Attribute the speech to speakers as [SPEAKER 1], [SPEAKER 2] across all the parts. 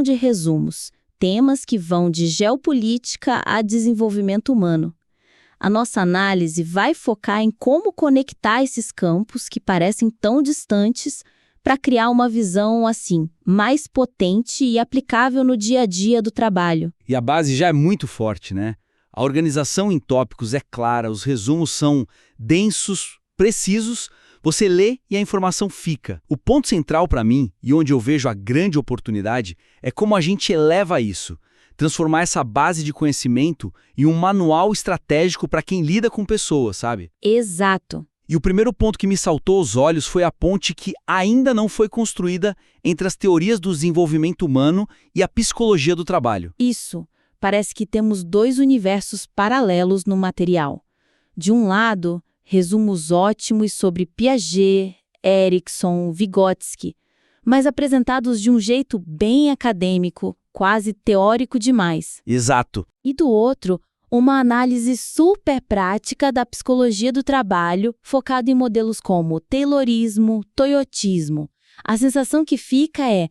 [SPEAKER 1] de resumos, temas que vão de geopolítica a desenvolvimento humano. A nossa análise vai focar em como conectar esses campos que parecem tão distantes para criar uma visão, assim, mais potente e aplicável no dia a dia do trabalho.
[SPEAKER 2] E a base já é muito forte, né? A organização em tópicos é clara, os resumos são densos, precisos, você lê e a informação fica. O ponto central para mim, e onde eu vejo a grande oportunidade, é como a gente eleva isso. Transformar essa base de conhecimento em um manual estratégico para quem lida com pessoas, sabe?
[SPEAKER 1] Exato.
[SPEAKER 2] E o primeiro ponto que me saltou aos olhos foi a ponte que ainda não foi construída entre as teorias do desenvolvimento humano e a psicologia do trabalho.
[SPEAKER 1] Isso. Parece que temos dois universos paralelos no material. De um lado, resumos ótimos sobre Piaget, Erikson, Vygotsky, mas apresentados de um jeito bem acadêmico, quase teórico demais.
[SPEAKER 2] Exato.
[SPEAKER 1] E do outro, uma análise super prática da psicologia do trabalho, focada em modelos como Taylorismo, Toyotismo. A sensação que fica é,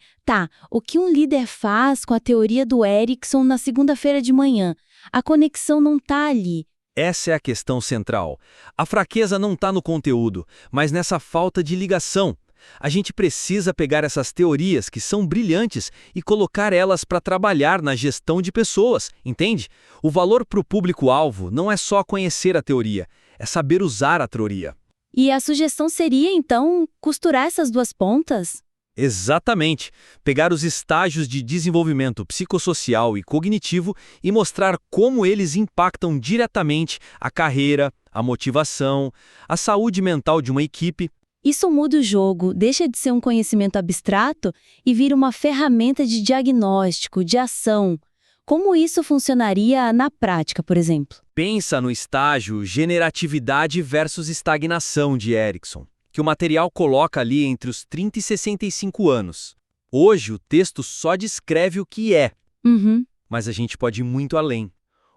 [SPEAKER 1] o que um líder faz com a teoria do Erikson na segunda-feira de manhã? A conexão não está ali.
[SPEAKER 2] Essa é a questão central. A fraqueza não está no conteúdo, mas nessa falta de ligação. A gente precisa pegar essas teorias que são brilhantes e colocar elas para trabalhar na gestão de pessoas, entende? O valor para o público-alvo não é só conhecer a teoria, é saber usar a teoria.
[SPEAKER 1] E a sugestão seria, então, costurar essas duas pontas?
[SPEAKER 2] Exatamente. Pegar os estágios de desenvolvimento psicossocial e cognitivo e mostrar como eles impactam diretamente a carreira, a motivação, a saúde mental de uma equipe.
[SPEAKER 1] Isso muda o jogo, deixa de ser um conhecimento abstrato e vira uma ferramenta de diagnóstico, de ação. Como isso funcionaria na prática, por exemplo?
[SPEAKER 2] Pensa no estágio generatividade versus estagnação de Erikson, que o material coloca ali entre os 30 e 65 anos. Hoje, o texto só descreve o que é, mas a gente pode ir muito além.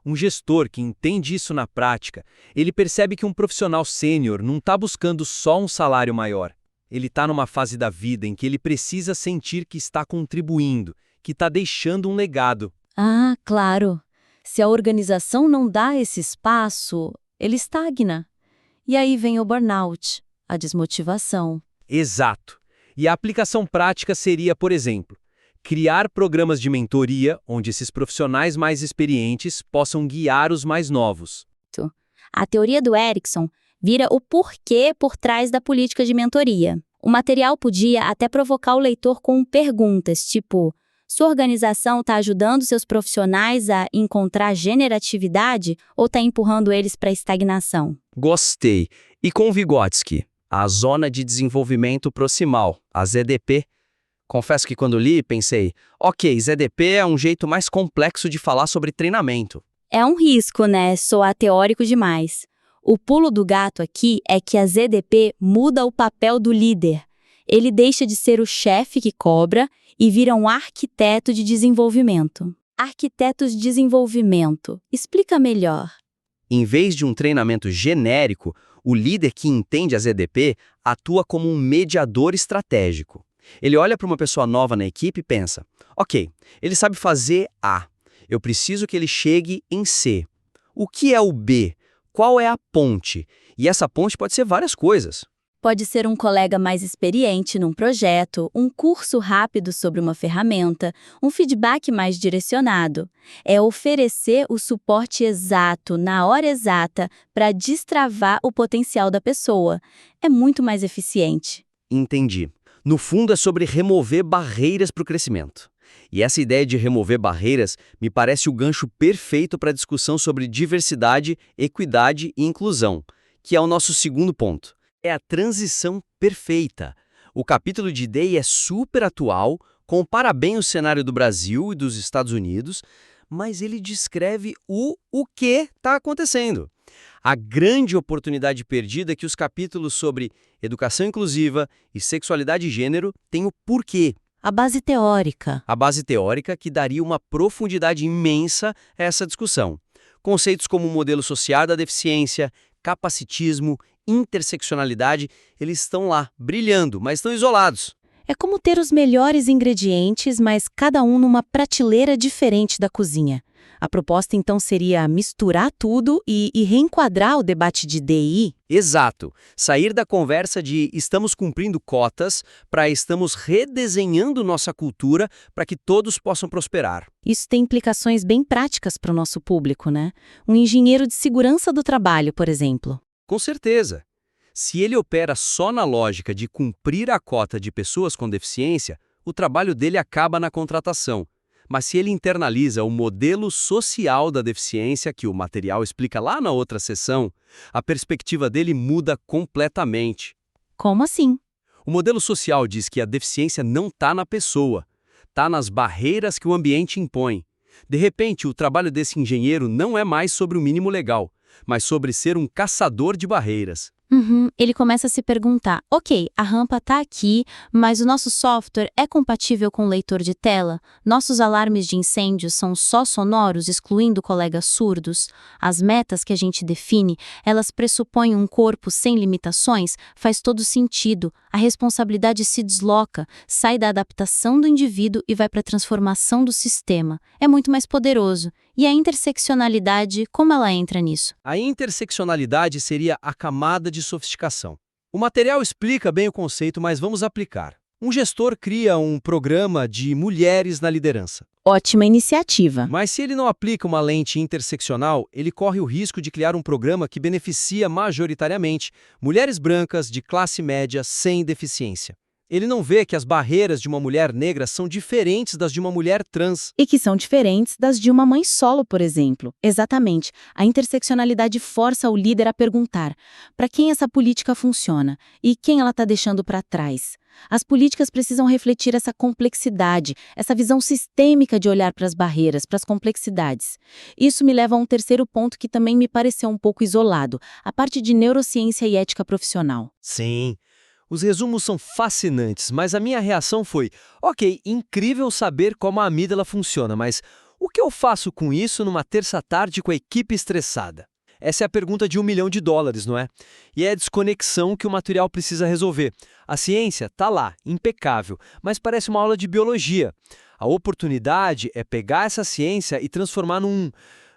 [SPEAKER 2] Um gestor que entende isso na prática, ele percebe que um profissional sênior não está buscando só um salário maior. Ele está numa fase da vida em que ele precisa sentir que está contribuindo, que está deixando um legado.
[SPEAKER 1] Ah, claro. Se a organização não dá esse espaço, ele estagna. E aí vem o burnout, a desmotivação.
[SPEAKER 2] Exato. E a aplicação prática seria, por exemplo, criar programas de mentoria onde esses profissionais mais experientes possam guiar os mais novos.
[SPEAKER 1] A teoria do Erikson vira o porquê por trás da política de mentoria. O material podia até provocar o leitor com perguntas, tipo: sua organização está ajudando seus profissionais a encontrar generatividade ou está empurrando eles para a estagnação?
[SPEAKER 3] Gostei. E com Vygotsky, a Zona de Desenvolvimento Proximal, a ZDP. Confesso que quando li, pensei, ok, ZDP é um jeito mais complexo de falar sobre treinamento.
[SPEAKER 1] É um risco, né? Soar teórico demais. O pulo do gato aqui é que a ZDP muda o papel do líder. Ele deixa de ser o chefe que cobra e vira um arquiteto de desenvolvimento. Arquitetos de desenvolvimento. Explica melhor.
[SPEAKER 3] Em vez de um treinamento genérico, o líder que entende a ZDP atua como um mediador estratégico. Ele olha para uma pessoa nova na equipe e pensa, ok, ele sabe fazer A, eu preciso que ele chegue em C. O que é o B? Qual é a ponte? E essa ponte pode ser várias coisas.
[SPEAKER 1] Pode ser um colega mais experiente num projeto, um curso rápido sobre uma ferramenta, um feedback mais direcionado. É oferecer o suporte exato, na hora exata, para destravar o potencial da pessoa. É muito mais eficiente.
[SPEAKER 3] Entendi. No fundo, é sobre remover barreiras para o crescimento. E essa ideia de remover barreiras me parece o gancho perfeito para a discussão sobre diversidade, equidade e inclusão, que é o nosso segundo ponto. É a transição perfeita. O capítulo de DEI é super atual, compara bem o cenário do Brasil e dos Estados Unidos, mas ele descreve o que está acontecendo. A grande oportunidade perdida é que os capítulos sobre educação inclusiva e sexualidade e gênero têm o porquê.
[SPEAKER 1] A base teórica.
[SPEAKER 3] A base teórica que daria uma profundidade imensa a essa discussão. Conceitos como o modelo social da deficiência, capacitismo, interseccionalidade, eles estão lá, brilhando, mas estão isolados.
[SPEAKER 1] É como ter os melhores ingredientes, mas cada um numa prateleira diferente da cozinha. A proposta então seria misturar tudo e reenquadrar o debate de DI?
[SPEAKER 3] Exato. Sair da conversa de estamos cumprindo cotas para estamos redesenhando nossa cultura para que todos possam prosperar.
[SPEAKER 1] Isso tem implicações bem práticas para o nosso público, né? Um engenheiro de segurança do trabalho, por exemplo.
[SPEAKER 3] Com certeza. Se ele opera só na lógica de cumprir a cota de pessoas com deficiência, o trabalho dele acaba na contratação. Mas se ele internaliza o modelo social da deficiência, que o material explica lá na outra sessão, a perspectiva dele muda completamente.
[SPEAKER 1] Como assim?
[SPEAKER 3] O modelo social diz que a deficiência não está na pessoa, está nas barreiras que o ambiente impõe. De repente, o trabalho desse engenheiro não é mais sobre o mínimo legal, mas sobre ser um caçador de barreiras.
[SPEAKER 1] Ele começa a se perguntar, ok, a rampa está aqui, mas o nosso software é compatível com o leitor de tela? Nossos alarmes de incêndio são só sonoros, excluindo colegas surdos? As metas que a gente define, elas pressupõem um corpo sem limitações? Faz todo sentido. A responsabilidade se desloca, sai da adaptação do indivíduo e vai para a transformação do sistema. É muito mais poderoso. E a interseccionalidade, como ela entra nisso?
[SPEAKER 3] A interseccionalidade seria a camada de sofisticação. O material explica bem o conceito, mas vamos aplicar. Um gestor cria um programa de mulheres na liderança.
[SPEAKER 1] Ótima iniciativa.
[SPEAKER 3] Mas se ele não aplica uma lente interseccional, ele corre o risco de criar um programa que beneficia majoritariamente mulheres brancas de classe média sem deficiência. Ele não vê que as barreiras de uma mulher negra são diferentes das de uma mulher trans.
[SPEAKER 1] E que são diferentes das de uma mãe solo, por exemplo. Exatamente. A interseccionalidade força o líder a perguntar para quem essa política funciona e quem ela está deixando para trás. As políticas precisam refletir essa complexidade, essa visão sistêmica de olhar para as barreiras, para as complexidades. Isso me leva a um terceiro ponto que também me pareceu um pouco isolado, a parte de neurociência e ética profissional.
[SPEAKER 3] Sim. Os resumos são fascinantes, mas a minha reação foi: ok, incrível saber como a amígdala funciona, mas o que eu faço com isso numa terça-tarde com a equipe estressada? Essa é a pergunta de $1 milhão, não é? E é a desconexão que o material precisa resolver. A ciência está lá, impecável, mas parece uma aula de biologia. A oportunidade é pegar essa ciência e transformar num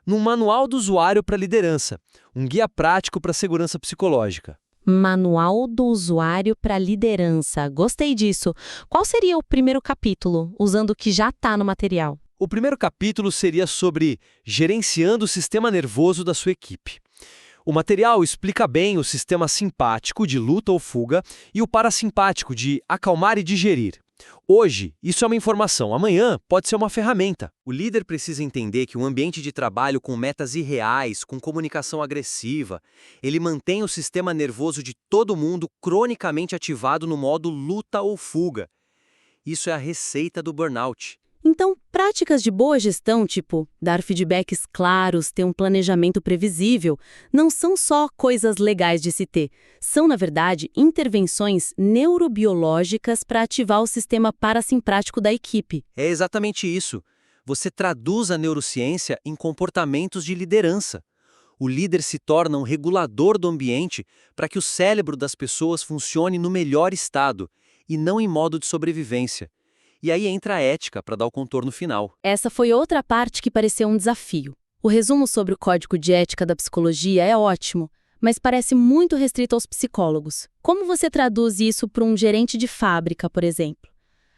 [SPEAKER 3] manual do usuário para liderança, um guia prático para a segurança psicológica.
[SPEAKER 1] Manual do usuário para liderança. Gostei disso. Qual seria o primeiro capítulo, usando o que já está no material?
[SPEAKER 3] O primeiro capítulo seria sobre gerenciando o sistema nervoso da sua equipe. O material explica bem o sistema simpático de luta ou fuga e o parasimpático de acalmar e digerir. Hoje, isso é uma informação, amanhã pode ser uma ferramenta. O líder precisa entender que um ambiente de trabalho com metas irreais, com comunicação agressiva, ele mantém o sistema nervoso de todo mundo cronicamente ativado no modo luta ou fuga. Isso é a receita do burnout.
[SPEAKER 1] Então, práticas de boa gestão, tipo dar feedbacks claros, ter um planejamento previsível, não são só coisas legais de se ter. São, na verdade, intervenções neurobiológicas para ativar o sistema parasimpático da equipe.
[SPEAKER 3] É exatamente isso. Você traduz a neurociência em comportamentos de liderança. O líder se torna um regulador do ambiente para que o cérebro das pessoas funcione no melhor estado e não em modo de sobrevivência. E aí entra a ética para dar o contorno final.
[SPEAKER 1] Essa foi outra parte que pareceu um desafio. O resumo sobre o código de ética da psicologia é ótimo, mas parece muito restrito aos psicólogos. Como você traduz isso para um gerente de fábrica, por exemplo?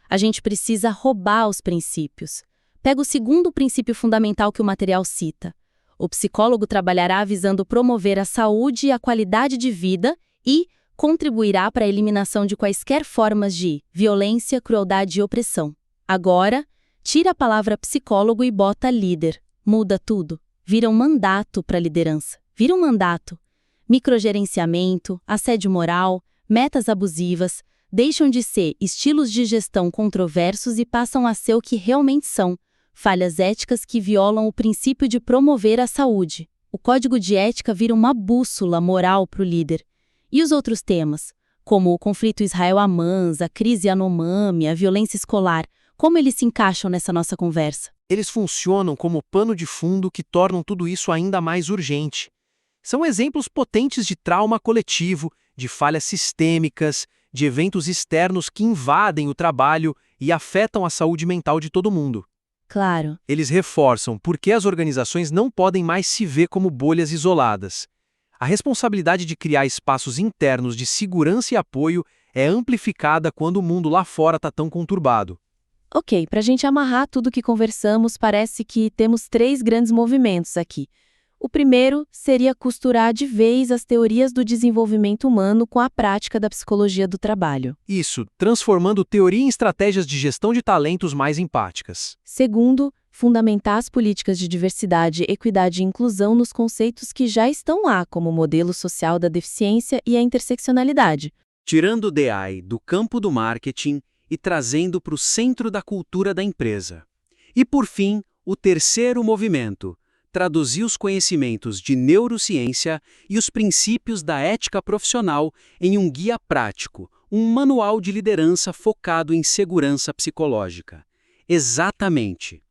[SPEAKER 1] A gente precisa roubar os princípios. Pega o segundo princípio fundamental que o material cita. O psicólogo trabalhará visando promover a saúde e a qualidade de vida e contribuirá para a eliminação de quaisquer formas de violência, crueldade e opressão. Agora, tira a palavra psicólogo e bota líder. Muda tudo. Vira um mandato para a liderança. Vira um mandato. Microgerenciamento, assédio moral, metas abusivas, deixam de ser estilos de gestão controversos e passam a ser o que realmente são, falhas éticas que violam o princípio de promover a saúde. O código de ética vira uma bússola moral para o líder. E os outros temas, como o conflito Israel-Hamas, a crise Yanomami, a violência escolar, como eles se encaixam nessa nossa conversa?
[SPEAKER 4] Eles funcionam como pano de fundo que tornam tudo isso ainda mais urgente. São exemplos potentes de trauma coletivo, de falhas sistêmicas, de eventos externos que invadem o trabalho e afetam a saúde mental de todo mundo.
[SPEAKER 1] Claro.
[SPEAKER 4] Eles reforçam por que as organizações não podem mais se ver como bolhas isoladas. A responsabilidade de criar espaços internos de segurança e apoio é amplificada quando o mundo lá fora está tão conturbado.
[SPEAKER 1] Ok, para a gente amarrar tudo que conversamos, parece que temos 3 grandes movimentos aqui. O primeiro seria costurar de vez as teorias do desenvolvimento humano com a prática da psicologia do trabalho.
[SPEAKER 4] Isso, transformando teoria em estratégias de gestão de talentos mais empáticas.
[SPEAKER 1] Segundo, fundamentar as políticas de diversidade, equidade e inclusão nos conceitos que já estão lá, como o modelo social da deficiência e a interseccionalidade.
[SPEAKER 2] Tirando o DI do campo do marketing e trazendo para o centro da cultura da empresa. E, por fim, o terceiro movimento, traduzir os conhecimentos de neurociência e os princípios da ética profissional em um guia prático, um manual de liderança focado em segurança psicológica. Exatamente.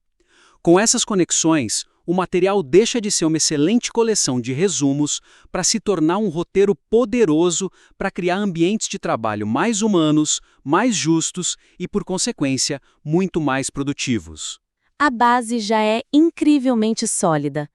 [SPEAKER 2] Com essas conexões, o material deixa de ser uma excelente coleção de resumos para se tornar um roteiro poderoso para criar ambientes de trabalho mais humanos, mais justos e, por consequência, muito mais produtivos.
[SPEAKER 1] A base já é incrivelmente sólida.